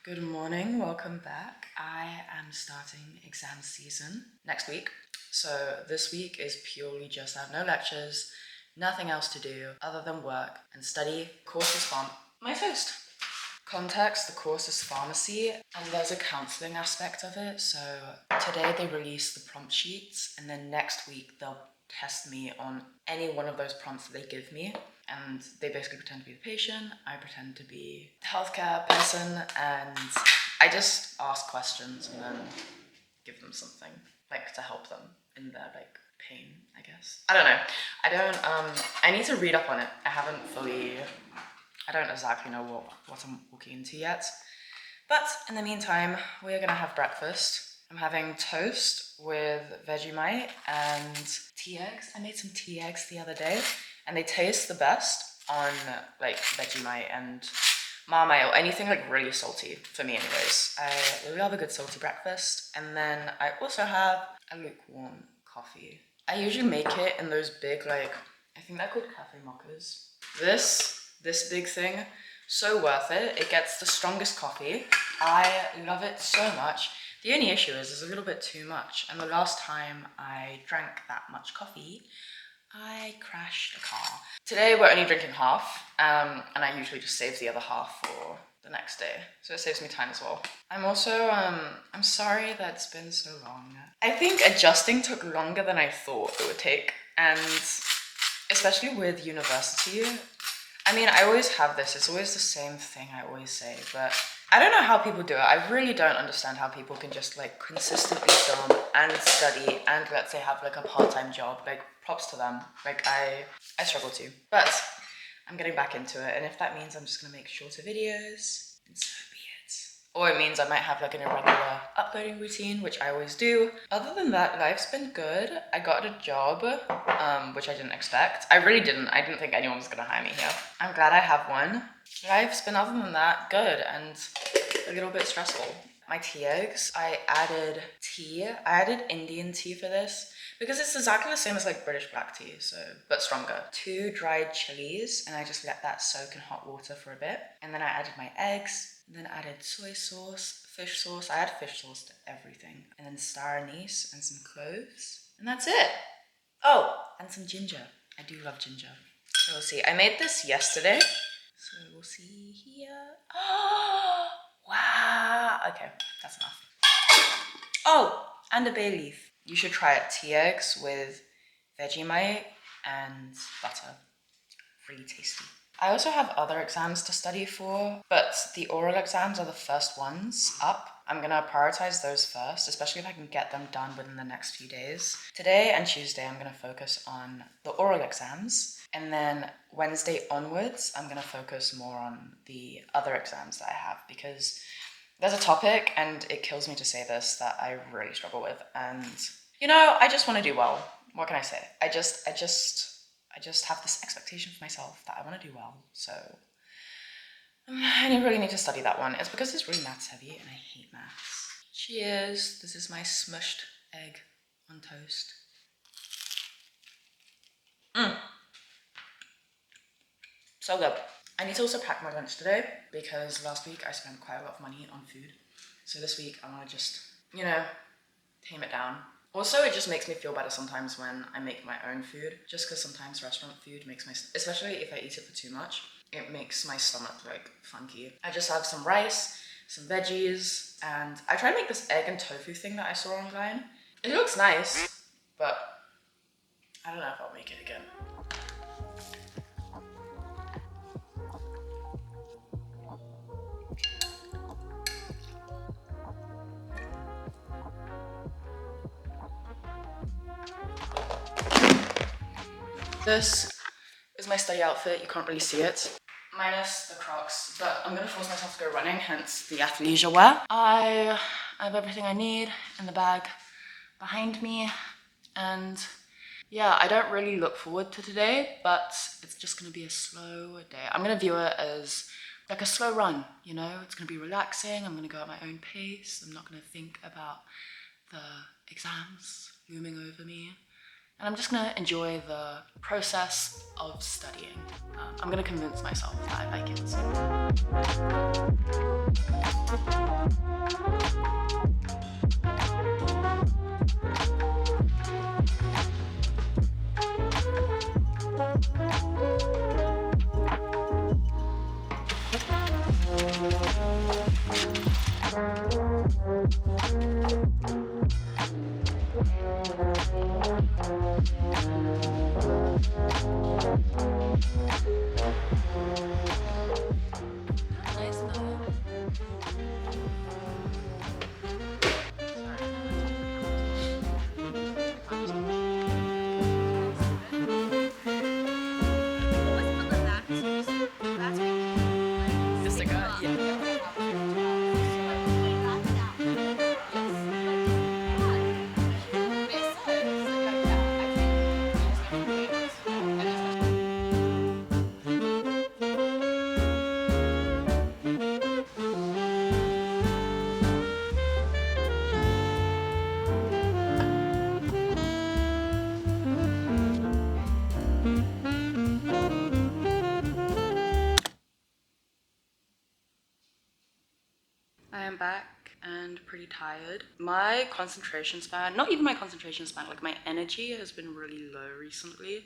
Good morning, welcome back. I am starting exam season next week. So this week is purely just I have no lectures, nothing else to do other than work and study. Course is my toast. Context, the course is pharmacy and there's a counselling aspect of it. So today they release the prompt sheets and then next week they'll test me on any one of those prompts that they give me. And they basically pretend to be the patient, I pretend to be the healthcare person, and I just ask questions and then give them something, like to help them in their like pain, I guess. I don't know. I need to read up on it. I don't exactly know what I'm walking into yet. But in the meantime, we're gonna have breakfast. I'm having toast with Vegemite and tea eggs. I made some tea eggs the other day and they taste the best on like Vegemite and Marmite or anything like really salty for me anyways. I love a good salty breakfast. And then I also have a lukewarm coffee. I usually make it in those big I think they're called cafe mochas. This big thing, so worth it. It gets the strongest coffee. I love it so much. The only issue is there's a little bit too much. And the last time I drank that much coffee, I crashed a car. Today we're only drinking half, and I usually just save the other half for the next day. So it saves me time as well. I'm also, I'm sorry that it's been so long. I think adjusting took longer than I thought it would take. And especially with university, I mean, I always have this. It's always the same thing I always say, but I don't know how people do it. I really don't understand how people can just like consistently film and study and let's say have like a part-time job. Like props to them. Like I struggle too, but I'm getting back into it. And if that means I'm just gonna make shorter videos, then so be it. Or it means I might have like an irregular uploading routine, which I always do. Other than that, life's been good. I got a job, which I didn't expect. I really didn't. I didn't think anyone was gonna hire me here. I'm glad I have one. Life's been, other than that, good and a little bit stressful. My tea eggs, I added tea. I added Indian tea for this because it's exactly the same as like British black tea, but stronger. 2 dried chilies, and I just let that soak in hot water for a bit. And then I added my eggs, and then added soy sauce, fish sauce. I add fish sauce to everything. And then star anise and some cloves. And that's it. Oh, and some ginger. I do love ginger. So we'll see. I made this yesterday. So we'll see here. Oh, wow. Okay, that's enough. Oh, and a bay leaf. You should try it. Tea eggs with Vegemite and butter. Really tasty. I also have other exams to study for, but the oral exams are the first ones up. I'm gonna prioritize those first, especially if I can get them done within the next few days. Today and Tuesday, I'm gonna focus on the oral exams. And then Wednesday onwards, I'm gonna focus more on the other exams that I have because there's a topic, and it kills me to say this, that I really struggle with. And, you know, I just wanna do well. What can I say? I just have this expectation for myself that I want to do well, so I really need to study that one. It's because it's really maths heavy and I hate maths. Cheers. This is my smushed egg on toast. So good. I need to also pack my lunch today because last week I spent quite a lot of money on food. So this week I want to just, you know, tame it down. Also, it just makes me feel better sometimes when I make my own food, just because sometimes restaurant food makes especially if I eat it for too much, it makes my stomach like funky. I just have some rice, some veggies, and I tried to make this egg and tofu thing that I saw online. It looks nice, but I don't know if I'll make it again. This is my study outfit. You can't really see it, minus the Crocs, but I'm gonna force myself to go running, hence the athleisure wear. I have everything I need in the bag behind me, and yeah, I don't really look forward to today, but it's just gonna be a slow day. I'm gonna view it as like a slow run, you know? It's gonna be relaxing, I'm gonna go at my own pace, I'm not gonna think about the exams looming over me. And I'm just gonna enjoy the process of studying. I'm gonna convince myself that I like it. Nice though. I am back and pretty tired. My concentration span, not even my concentration span, like my energy has been really low recently,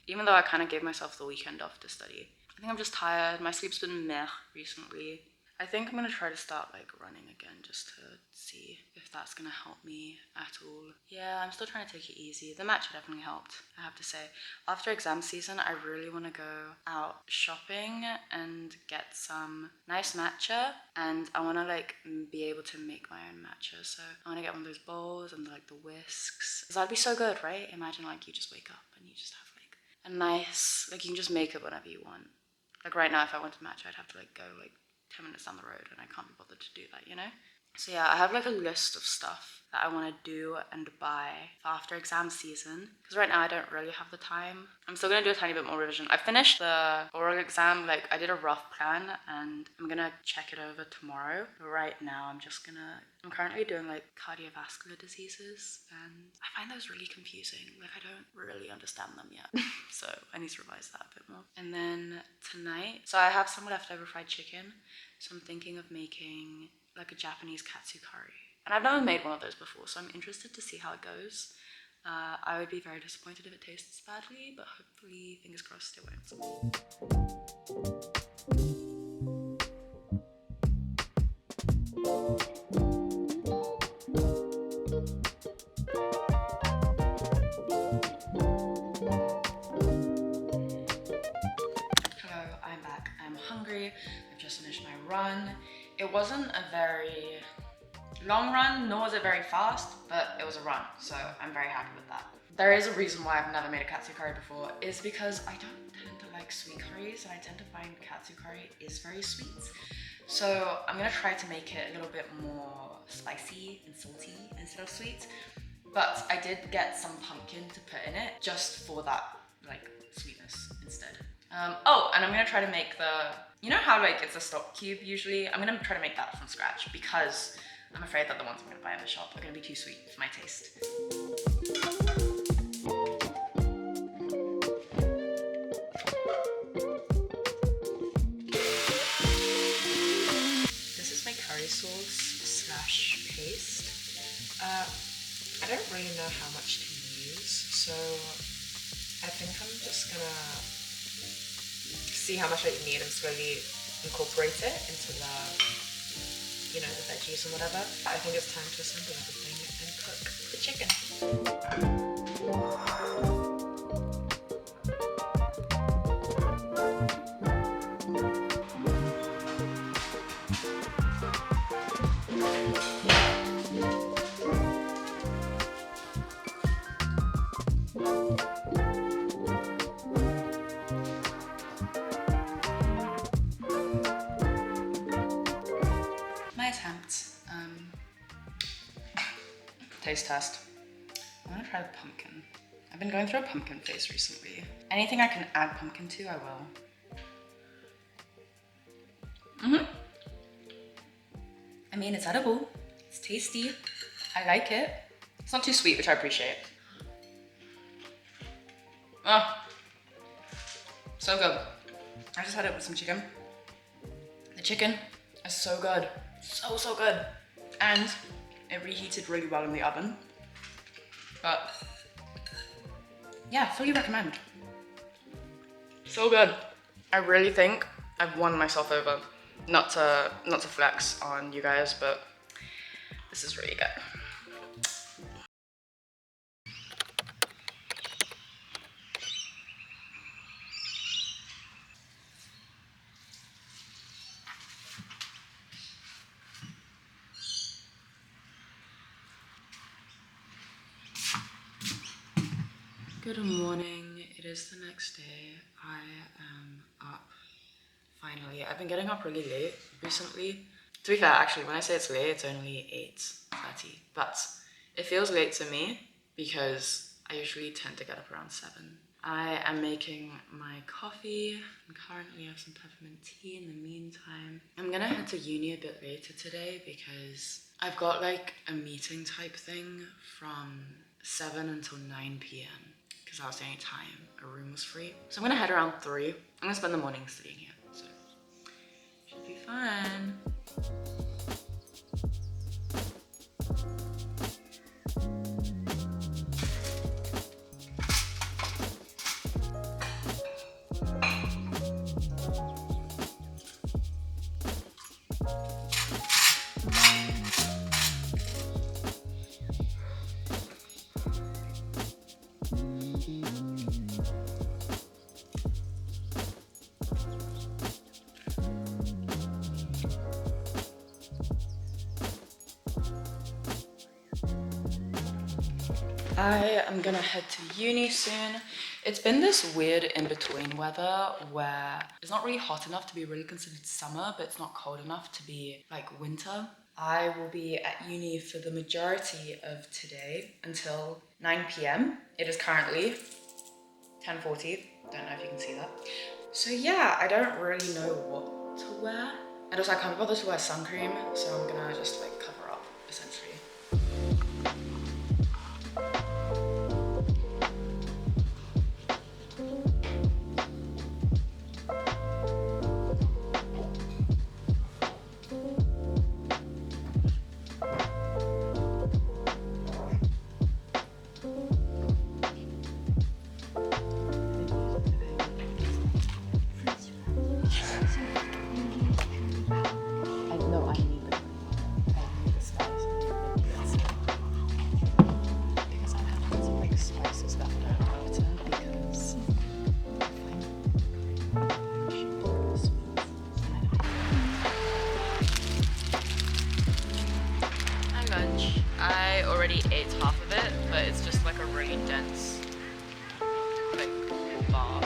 even though I kind of gave myself the weekend off to study. I think I'm just tired. My sleep's been meh recently. I think I'm gonna try to start like running again just to see if that's gonna help me at all. Yeah, I'm still trying to take it easy. The matcha definitely helped, I have to say. After exam season, I really want to go out shopping and get some nice matcha, and I want to like be able to make my own matcha. So I want to get one of those bowls and like the whisks, because that'd be so good, right? Imagine like you just wake up and you just have like a nice, like you can just make it whenever you want. Like right now, if I wanted matcha, I'd have to like go like 10 minutes down the road, and I can't be bothered to do that, you know? So yeah, I have like a list of stuff that I want to do and buy for after exam season, because right now I don't really have the time. I'm still going to do a tiny bit more revision. I finished the oral exam, like I did a rough plan, and I'm going to check it over tomorrow. But right now I'm currently doing like cardiovascular diseases, and I find those really confusing. Like I don't really understand them yet. So I need to revise that a bit more. And then tonight, so I have some leftover fried chicken, so I'm thinking of making like a Japanese katsu curry. And I've never made one of those before, so I'm interested to see how it goes. I would be very disappointed if it tastes badly, but hopefully, fingers crossed, it won't. Hello, I'm back. I'm hungry. I've just finished my run. It wasn't a very long run, nor was it very fast, but it was a run, so I'm very happy with that. There is a reason why I've never made a katsu curry before, is because I don't tend to like sweet curries, and I tend to find katsu curry is very sweet. So I'm gonna try to make it a little bit more spicy and salty instead of sweet. But I did get some pumpkin to put in it just for that like sweetness instead. Oh, and I'm gonna try to make you know how like it's a stock cube usually? I'm gonna try to make that from scratch, because I'm afraid that the ones I'm gonna buy in the shop are gonna be too sweet for my taste. This is my curry sauce / paste. I don't really know how much to use, so I think I'm just gonna see how much I need and slowly incorporate it into the veggies and whatever. I think it's time to assemble everything and cook the chicken. My attempt. Taste test. I'm gonna try the pumpkin. I've been going through a pumpkin phase recently. Anything I can add pumpkin to, I will. I mean, it's edible. It's tasty. I like it. It's not too sweet, which I appreciate. Oh, so good. I just had it with some chicken. The chicken is so good. So good. And it reheated really well in the oven. But yeah, fully recommend. So good. I really think I've won myself over. Not to flex on you guys, but this is really good. Good morning. It is the next day. I am up. Finally. I've been getting up really late recently. To be fair, actually, when I say it's late, it's only 8:30. But it feels late to me because I usually tend to get up around 7. I am making my coffee and currently have some peppermint tea in the meantime. I'm gonna head to uni a bit later today because I've got like a meeting type thing from 7 until 9 p.m. because that was the only time a room was free. So I'm gonna head around 3. I'm gonna spend the morning studying here, so should be fun. I am gonna head to uni soon. It's been this weird in-between weather where it's not really hot enough to be really considered summer, but it's not cold enough to be like winter. I will be at uni for the majority of today until 9 p.m. It is currently 10:40. Don't know if you can see that. So yeah, I don't really know what to wear. And also I can't be bothered to wear sun cream, so I'm gonna just like cover up essentially. I already ate half of it, but it's just like a really dense, like, bar.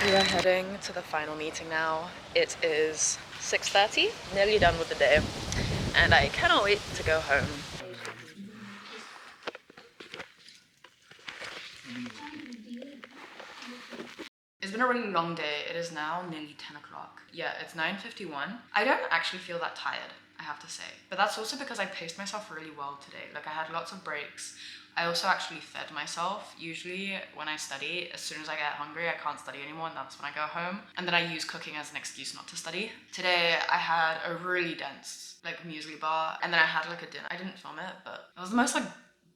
We are heading to the final meeting now. It is 6:30, nearly done with the day, and I cannot wait to go home. It's been a really long day. It is now nearly 10 o'clock. Yeah, it's 9:51. I don't actually feel that tired, I have to say. But that's also because I paced myself really well today. Like I had lots of breaks. I also actually fed myself. Usually when I study, as soon as I get hungry, I can't study anymore, and that's when I go home. And then I use cooking as an excuse not to study. Today I had a really dense like muesli bar, and then I had like a dinner. I didn't film it, but it was the most like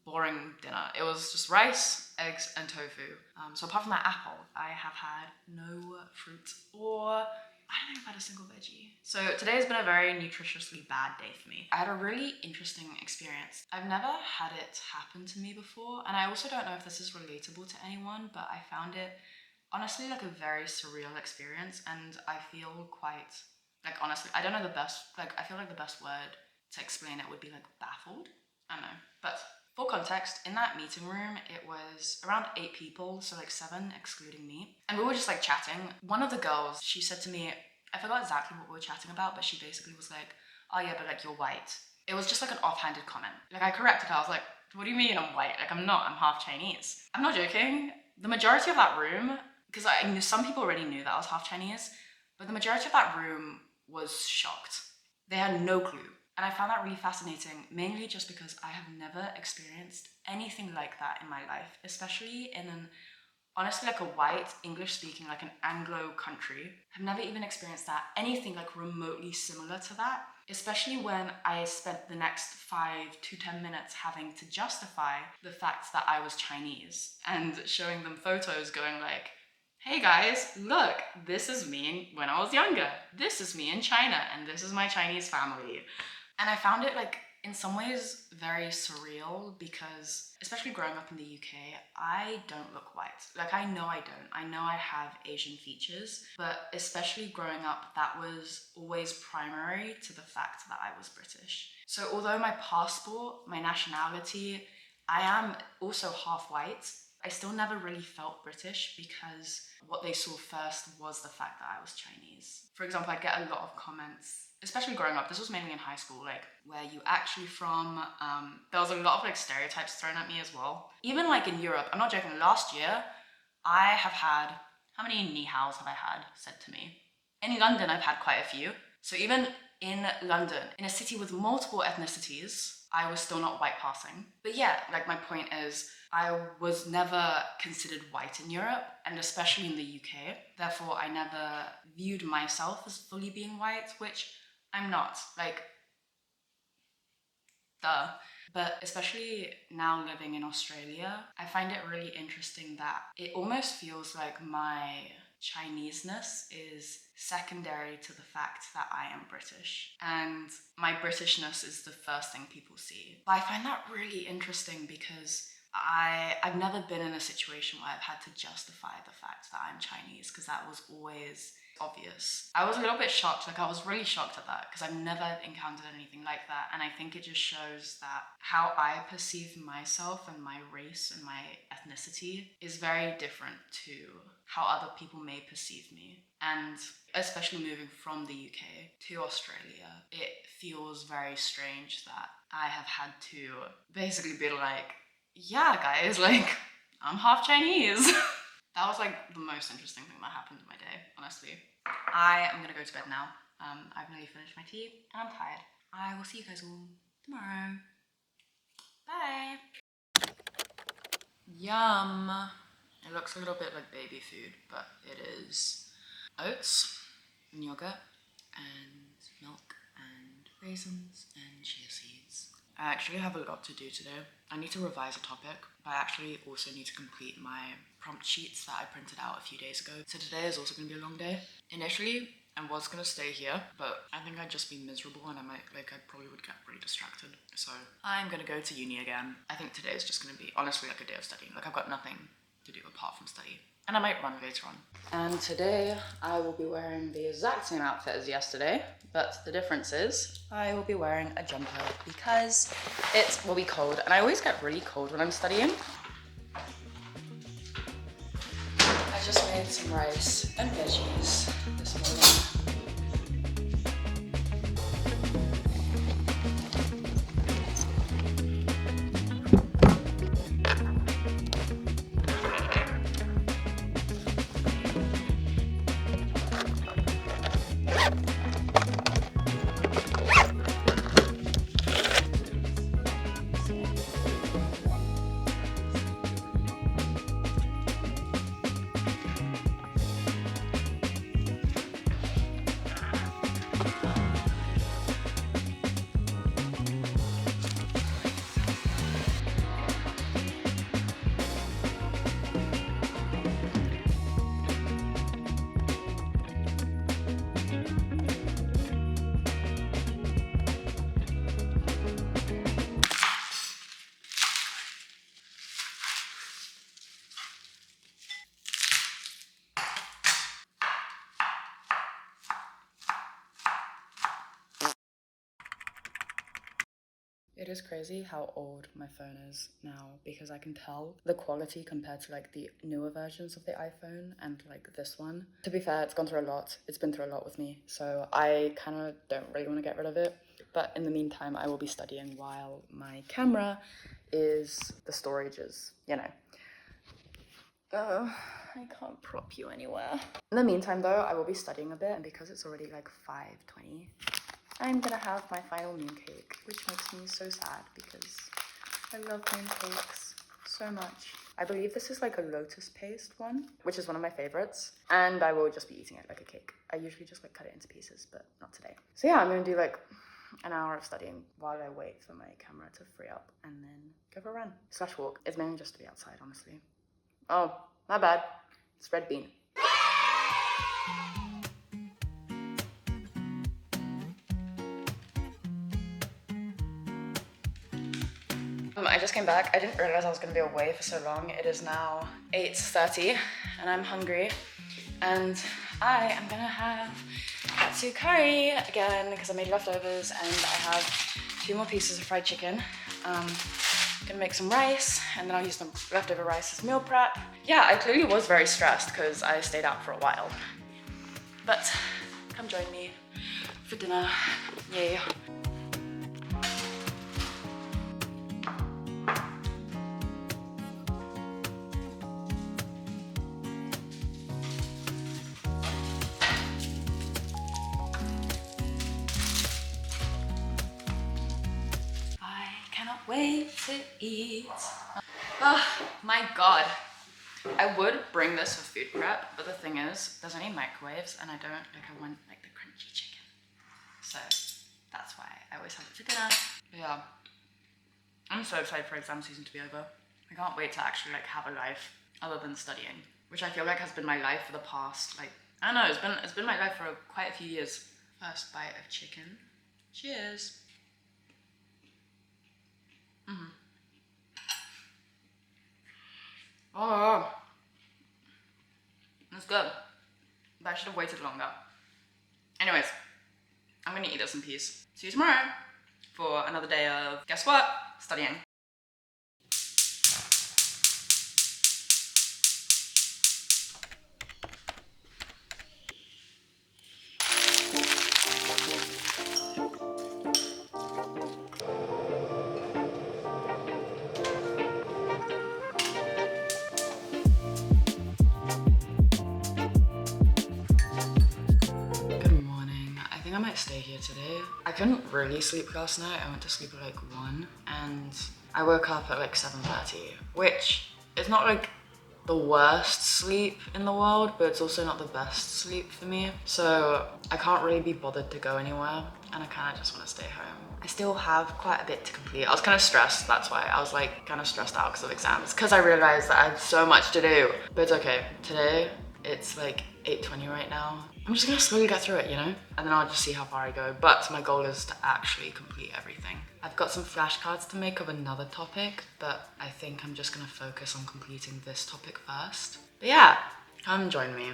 boring dinner. It was just rice, eggs, and tofu. So apart from that apple, I have had no fruit or I don't think I've had a single veggie. So today has been a very nutritiously bad day for me. I had a really interesting experience. I've never had it happen to me before, and I also don't know if this is relatable to anyone, but I found it honestly like a very surreal experience, and I feel quite Like, honestly, I don't know the best, like, I feel like the best word to explain it would be like baffled. I don't know. But for context, in that meeting room, it was around 8 people, so like 7 excluding me. And we were just like chatting. One of the girls, she said to me, I forgot exactly what we were chatting about, but she basically was like, oh yeah, but like you're white. It was just like an offhanded comment. Like I corrected her, I was like, what do you mean I'm white? Like I'm not, I'm half Chinese. I'm not joking. The majority of that room, because I knew some people already knew that I was half Chinese, but the majority of that room was shocked. They had no clue. And I found that really fascinating, mainly just because I have never experienced anything like that in my life, especially in an, honestly, like a white, English-speaking, like an Anglo country. I've never even experienced that, anything like remotely similar to that, especially when I spent the next 5 to 10 minutes having to justify the fact that I was Chinese and showing them photos going like, hey guys, look, this is me when I was younger. This is me in China, and this is my Chinese family. And I found it like in some ways very surreal because, especially growing up in the UK, I don't look white. Like I know I don't. I know I have Asian features, but especially growing up, that was always primary to the fact that I was British. So although my passport, my nationality, I am also half white, I still never really felt British because what they saw first was the fact that I was Chinese. For example, I'd get a lot of comments, especially growing up, this was mainly in high school, like, where are you actually from? There was a lot of like stereotypes thrown at me as well. Even like in Europe, I'm not joking, last year, I have had, how many ni haos have I had said to me? In London, I've had quite a few. So even in London, in a city with multiple ethnicities, I was still not white passing. But yeah, like my point is, I was never considered white in Europe, and especially in the UK. Therefore, I never viewed myself as fully being white, which I'm not. Like, duh. But especially now living in Australia, I find it really interesting that it almost feels like my Chineseness is secondary to the fact that I am British. And my Britishness is the first thing people see. But I find that really interesting because I've never been in a situation where I've had to justify the fact that I'm Chinese, because that was always obvious. I was a little bit shocked, like I was really shocked at that because I've never encountered anything like that, and I think it just shows that how I perceive myself and my race and my ethnicity is very different to how other people may perceive me. And especially moving from the UK to Australia, it feels very strange that I have had to basically be like, yeah guys, like I'm half Chinese. That was like the most interesting thing that happened in my day, honestly. I am gonna go to bed now. I've nearly finished my tea and I'm tired. I will see you guys all tomorrow. Bye. Yum. It looks a little bit like baby food, but it is oats and yogurt and milk and raisins and chia seeds. I actually have a lot to do today. I need to revise a topic, but I actually also need to complete my prompt sheets that I printed out a few days ago. So today is also going to be a long day. Initially, I was going to stay here, but I think I'd just be miserable and I probably would get pretty distracted. So I'm going to go to uni again. I think today is just going to be, honestly, like a day of studying. Like I've got nothing to do apart from study. And I might run later on. And today I will be wearing the exact same outfit as yesterday, but the difference is I will be wearing a jumper because it will be cold, and I always get really cold when I'm studying. I just made some rice and veggies this morning. It is crazy how old my phone is now because I can tell the quality compared to like the newer versions of the iPhone and like this one. To be fair, it's gone through a lot. It's been through a lot with me. So I kind of don't really want to get rid of it. But in the meantime, I will be studying while my camera is, the storage is, you know. I can't prop you anywhere. In the meantime though, I will be studying a bit, and because it's already like 5:20, I'm gonna have my final mooncake, which makes me so sad because I love mooncakes so much. I believe this is like a lotus paste one, which is one of my favorites, and I will just be eating it like a cake. I usually just like cut it into pieces, but not today. So yeah, I'm gonna do like an hour of studying while I wait for my camera to free up and then go for a run / walk. It's mainly just to be outside, honestly. Oh, my bad. It's red bean. I just came back. I didn't realize I was going to be away for so long. It is now 8:30 and I'm hungry. And I am going to have katsu curry again because I made leftovers, and I have 2 more pieces of fried chicken. Gonna make some rice, and then I'll use the leftover rice as meal prep. Yeah, I clearly was very stressed because I stayed out for a while. But come join me for dinner. Yay. Wait to eat. Oh my god. I would bring this for food prep, but the thing is, there's only microwaves and I want like the crunchy chicken. So that's why I always have it for dinner. But yeah, I'm so excited for exam season to be over. I can't wait to actually like have a life other than studying, which I feel like has been my life for the past, like, I don't know, it's been my life for quite a few years. First bite of chicken. Cheers. Oh, it's good, but I should have waited longer. Anyways, I'm gonna eat this in peace. See you tomorrow for another day of, guess what? Studying. I might stay here today. I couldn't really sleep last night. I went to sleep at like 1 and I woke up at like 7:30, which is not like the worst sleep in the world, but it's also not the best sleep for me. So I can't really be bothered to go anywhere and I kind of just want to stay home. I still have quite a bit to complete. I was kind of stressed, that's why. I was like kind of stressed out because of exams, because I realized that I had so much to do. But it's okay. Today, it's like 8:20 right now. I'm just gonna slowly get through it, you know? And then I'll just see how far I go. But my goal is to actually complete everything. I've got some flashcards to make of another topic, but I think I'm just gonna focus on completing this topic first. But yeah, come join me.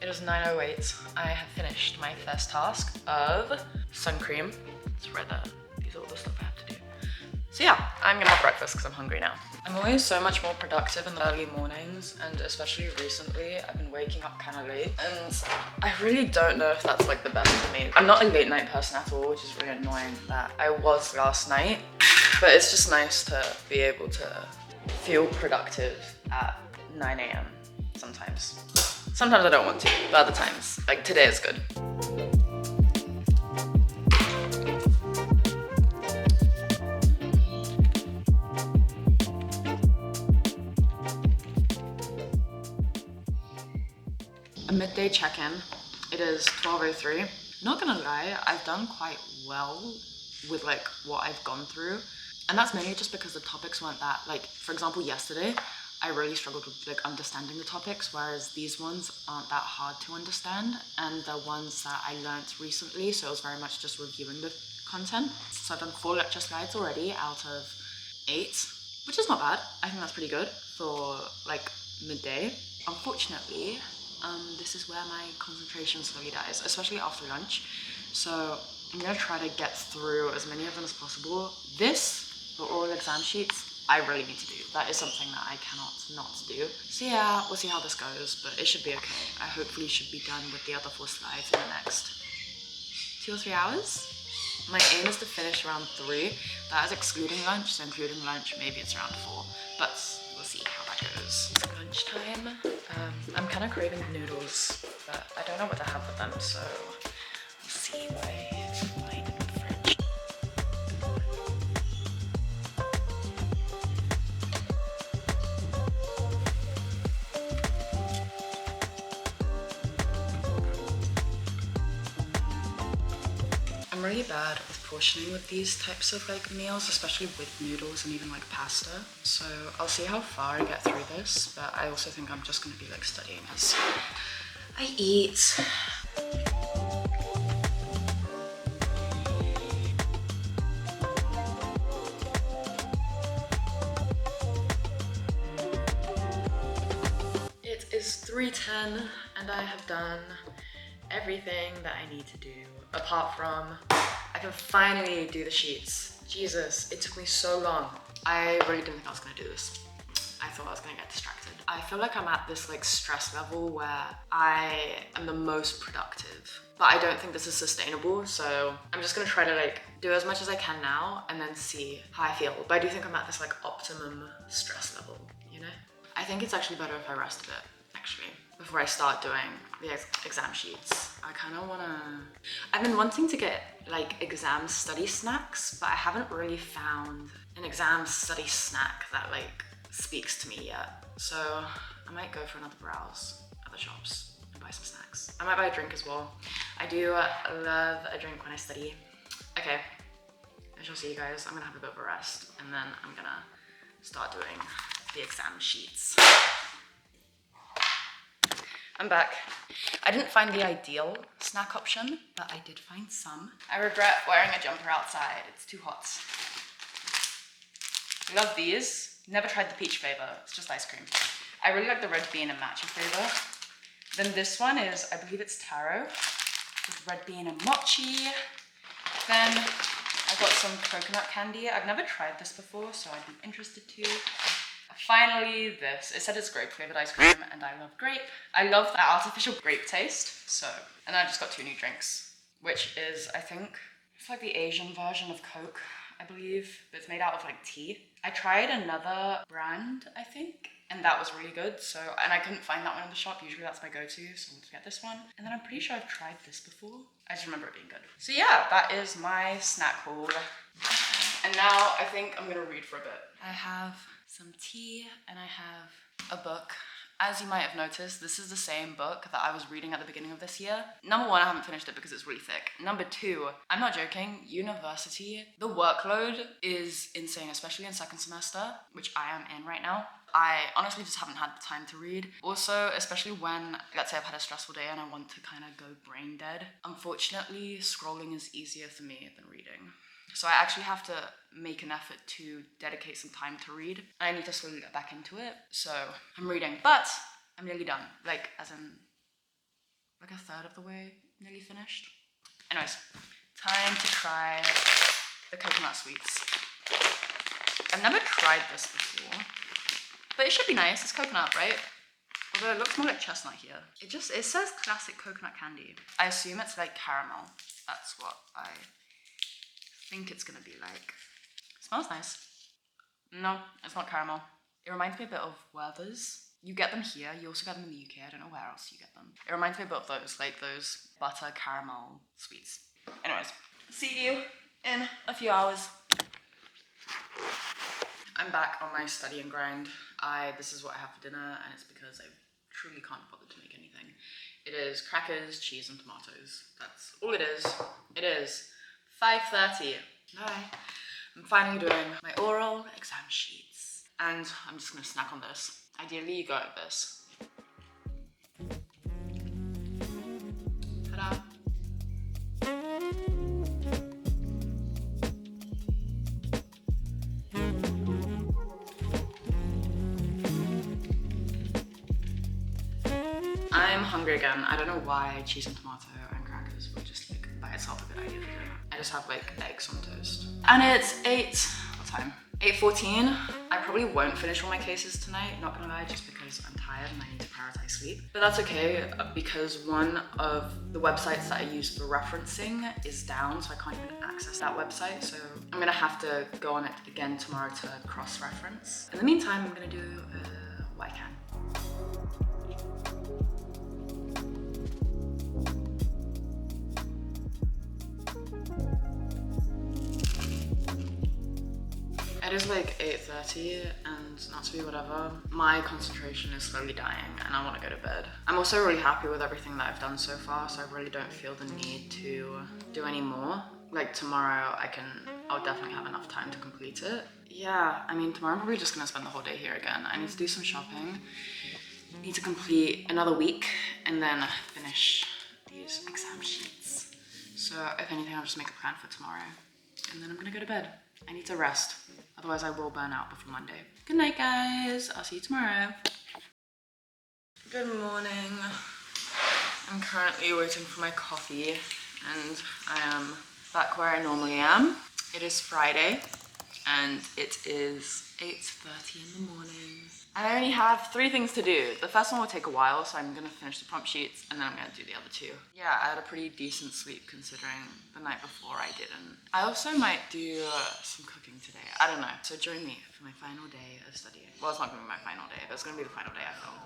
It is 9:08. I have finished my first task of sun cream. These are all the stuff I have to do. So yeah, I'm gonna have breakfast because I'm hungry now. I'm always so much more productive in the early mornings, and especially recently, I've been waking up kind of late, and I really don't know if that's like the best for me. I'm not a late night person at all, which is really annoying that I was last night, but it's just nice to be able to feel productive at 9 a.m. sometimes. Sometimes I don't want to, but other times, like today is good. A midday check-in. It is 12:03. Not gonna lie, I've done quite well with like what I've gone through, and that's mainly just because the topics weren't that, like, for example, yesterday I really struggled with like understanding the topics, whereas these ones aren't that hard to understand, and the ones that I learnt recently, so it was very much just reviewing the content. So I've done 4 lecture slides already out of 8, which is not bad. I think that's pretty good for like midday. Unfortunately, this is where my concentration slowly dies, especially after lunch. So I'm gonna try to get through as many of them as possible. This, the oral exam sheets, I really need to do. That is something that I cannot not do. So yeah, we'll see how this goes, but it should be okay. I hopefully should be done with the other 4 slides in the next 2 or 3 hours. My aim is to finish around 3. That is excluding lunch, so including lunch, maybe it's around 4. But we'll see how that goes. It's lunchtime. I'm kind of craving noodles, but I don't know what to have with them, so we'll see what I find in the fridge. I'm really bad with portioning with these types of like meals, especially with noodles and even like pasta. So I'll see how far I get through this, but I also think I'm just gonna be like studying as I eat. It is 3:10 and I have done everything that I need to do, apart from I can finally do the sheets. Jesus, it took me so long. I really didn't think I was gonna do this. I thought I was gonna get distracted. I feel like I'm at this like stress level where I am the most productive, but I don't think this is sustainable. So I'm just gonna try to like do as much as I can now and then see how I feel. But I do think I'm at this like optimum stress level, you know? I think it's actually better if I rest a bit, actually, before I start doing the exam sheets. I kind of wanna... I've been wanting to get like exam study snacks, but I haven't really found an exam study snack that like speaks to me yet. So I might go for another browse at the shops and buy some snacks. I might buy a drink as well. I do love a drink when I study. Okay, I shall see you guys. I'm gonna have a bit of a rest and then I'm gonna start doing the exam sheets. I'm back. I didn't find the ideal snack option, but I did find some. I regret wearing a jumper outside. It's too hot. Love these. Never tried the peach flavor. It's just ice cream. I really like the red bean and matcha flavor. Then this one is, I believe it's taro with red bean and mochi. Then I got some coconut candy. I've never tried this before, so I'd be interested to. Finally, this. It said it's grape flavored ice cream, and I love grape. I love that artificial grape taste. So, and I just got 2 new drinks, which is, I think, it's like the Asian version of Coke, I believe, but it's made out of like tea. I tried another brand, I think, and that was really good. So, and I couldn't find that one in the shop. Usually that's my go-to, so I'm gonna get this one. And then I'm pretty sure I've tried this before. I just remember it being good. So yeah, that is my snack haul. And now I think I'm gonna read for a bit. I have some tea and I have a book. As you might have noticed, this is the same book that I was reading at the beginning of this year. Number 1, I haven't finished it because it's really thick. Number 2, I'm not joking, university, the workload is insane, especially in 2nd semester, which I am in right now. I honestly just haven't had the time to read. Also, especially when, let's say I've had a stressful day and I want to kind of go brain dead. Unfortunately, scrolling is easier for me than reading. So I actually have to make an effort to dedicate some time to read. I need to slowly get back into it. So I'm reading, but I'm nearly done. Like, as in, like a third of the way nearly finished. Anyways, time to try the coconut sweets. I've never tried this before, but it should be nice. It's coconut, right? Although it looks more like chestnut here. It says classic coconut candy. I assume it's like caramel. That's what I think it's gonna be like. It smells nice. No, it's not caramel. It reminds me a bit of Werther's. You get them here, you also get them in the UK. I don't know where else you get them. It reminds me a bit of those, like those butter caramel sweets. Anyways, see you in a few hours. I'm back on my study and grind. This is what I have for dinner, and it's because I truly can't bother to make anything. It is crackers, cheese, and tomatoes. That's all it is. It is 5:30. Bye. I'm finally doing my oral exam sheets. And I'm just gonna snack on this. Ideally, you go like this. Ta-da. I'm hungry again. I don't know why cheese and tomato and crackers were just like by itself a good idea for dinner. I just have like eggs on toast. And it's what time? 8:14. I probably won't finish all my cases tonight, not gonna lie, just because I'm tired and I need to prioritize sleep. But that's okay, because one of the websites that I use for referencing is down, so I can't even access that website. So I'm gonna have to go on it again tomorrow to cross-reference. In the meantime, I'm gonna do what I can. It is like 8:30 and not to be whatever, my concentration is slowly dying and I want to go to bed. I'm also really happy with everything that I've done so far, so I really don't feel the need to do any more. Like tomorrow I'll definitely have enough time to complete it. Yeah, I mean tomorrow I'm probably just gonna spend the whole day here again. I need to do some shopping, need to complete another week and then finish these exam sheets. So if anything, I'll just make a plan for tomorrow and then I'm gonna go to bed. I need to rest, otherwise I will burn out before Monday. Good night, guys. I'll see you tomorrow. Good morning. I'm currently waiting for my coffee and I am back where I normally am. It is Friday and it is 8:30 in the morning. I only have 3 things to do. The first one will take a while, so I'm gonna finish the prompt sheets and then I'm gonna do the other 2. Yeah, I had a pretty decent sleep considering the night before I didn't. I also might do some cooking today. I don't know. So join me for my final day of studying. Well, it's not gonna be my final day, but it's gonna be the final day I film.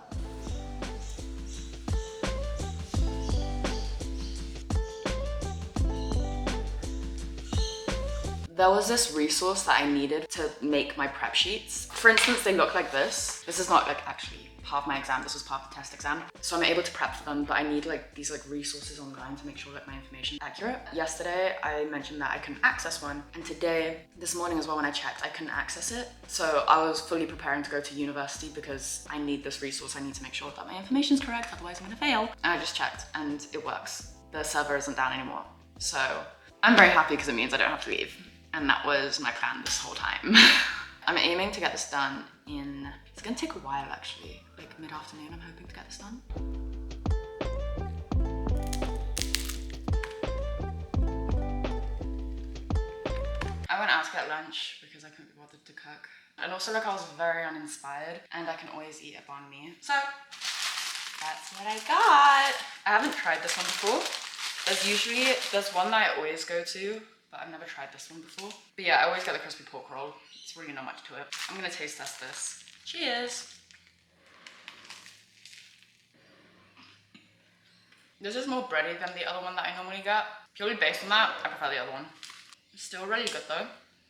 There was this resource that I needed to make my prep sheets. For instance, they look like this. This is not like actually part of my exam, this was part of the test exam. So I'm able to prep for them, but I need like these like resources online to make sure that my information is accurate. Yesterday, I mentioned that I couldn't access one. And today, this morning as well, when I checked, I couldn't access it. So I was fully preparing to go to university because I need this resource. I need to make sure that my information is correct, otherwise I'm gonna fail. And I just checked and it works. The server isn't down anymore. So I'm very happy because it means I don't have to leave. And that was my plan this whole time. I'm aiming to get this done in, it's gonna take a while actually, like mid-afternoon I'm hoping to get this done. I went out to get lunch because I couldn't be bothered to cook. And also like I was very uninspired and I can always eat a banh mi. So that's what I got. I haven't tried this one before. There's one that I always go to, but I've never tried this one before. But yeah, I always get the crispy pork roll. It's really not much to it. I'm gonna taste test this. Cheers. This is more bready than the other one that I normally get. Purely based on that, I prefer the other one. It's still really good though.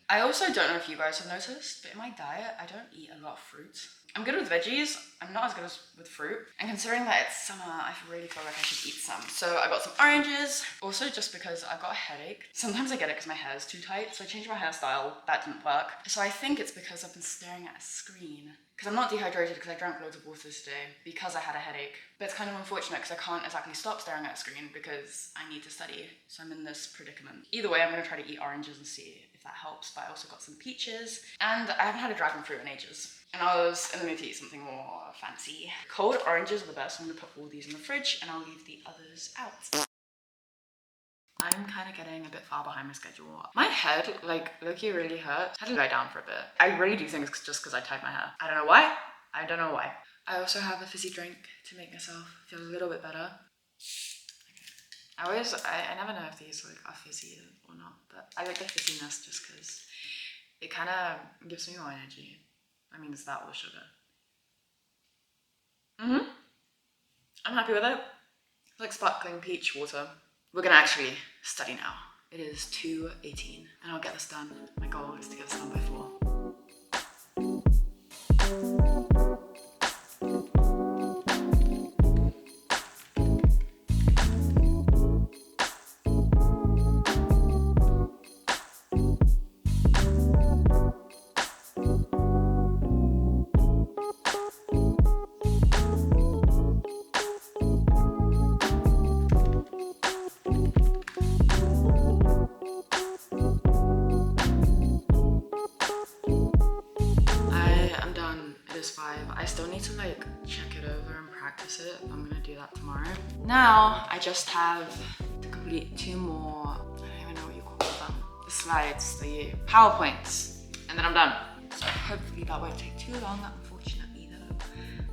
I also don't know if you guys have noticed, but in my diet, I don't eat a lot of fruit. I'm good with veggies, I'm not as good as with fruit. And considering that it's summer, I really feel like I should eat some. So I got some oranges, also just because I've got a headache. Sometimes I get it because my hair is too tight, so I changed my hairstyle, that didn't work. So I think it's because I've been staring at a screen. Because I'm not dehydrated because I drank loads of water today because I had a headache. But it's kind of unfortunate because I can't exactly stop staring at a screen because I need to study. So I'm in this predicament. Either way, I'm gonna try to eat oranges and see if that helps. But I also got some peaches and I haven't had a dragon fruit in ages. And I was in the mood to eat something more fancy. Cold oranges are the best, so I'm gonna put all these in the fridge and I'll leave the others out. I'm kind of getting a bit far behind my schedule. My head, like, low-key really hurts. I had to lie down for a bit. I really do think it's just because I tied my hair. I don't know why. I don't know why. I also have a fizzy drink to make myself feel a little bit better. Okay. I never know if these like are fizzy or not, but I like the fizziness just because it kind of gives me more energy. I mean, it's that or sugar. I'm happy with it. It's like sparkling peach water. We're gonna actually study now. It is 2:18 and I'll get this done. My goal is to get this done by 4. like check it over and practice it. I'm gonna do that tomorrow. Now I just have to complete 2 more, I don't even know what you call them, the slides, the PowerPoints, and then I'm done. So hopefully that won't take too long, unfortunately though.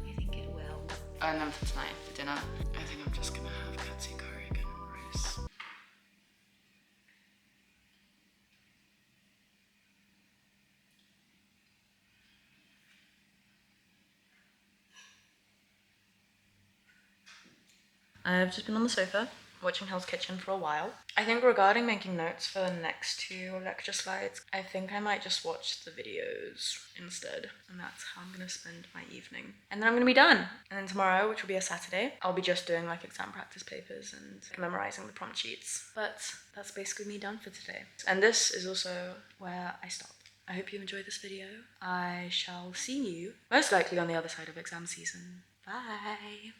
I think it will. And then for tonight, for dinner, I think I'm just gonna have katsu curry again and rice. I've just been on the sofa watching Hell's Kitchen for a while. I think regarding making notes for the next 2 lecture slides, I think I might just watch the videos instead, and that's how I'm gonna spend my evening. And then I'm gonna be done. And then tomorrow, which will be a Saturday, I'll be just doing like exam practice papers and memorizing the prompt sheets. But that's basically me done for today. And this is also where I stop. I hope you enjoyed this video. I shall see you most likely on the other side of exam season. Bye.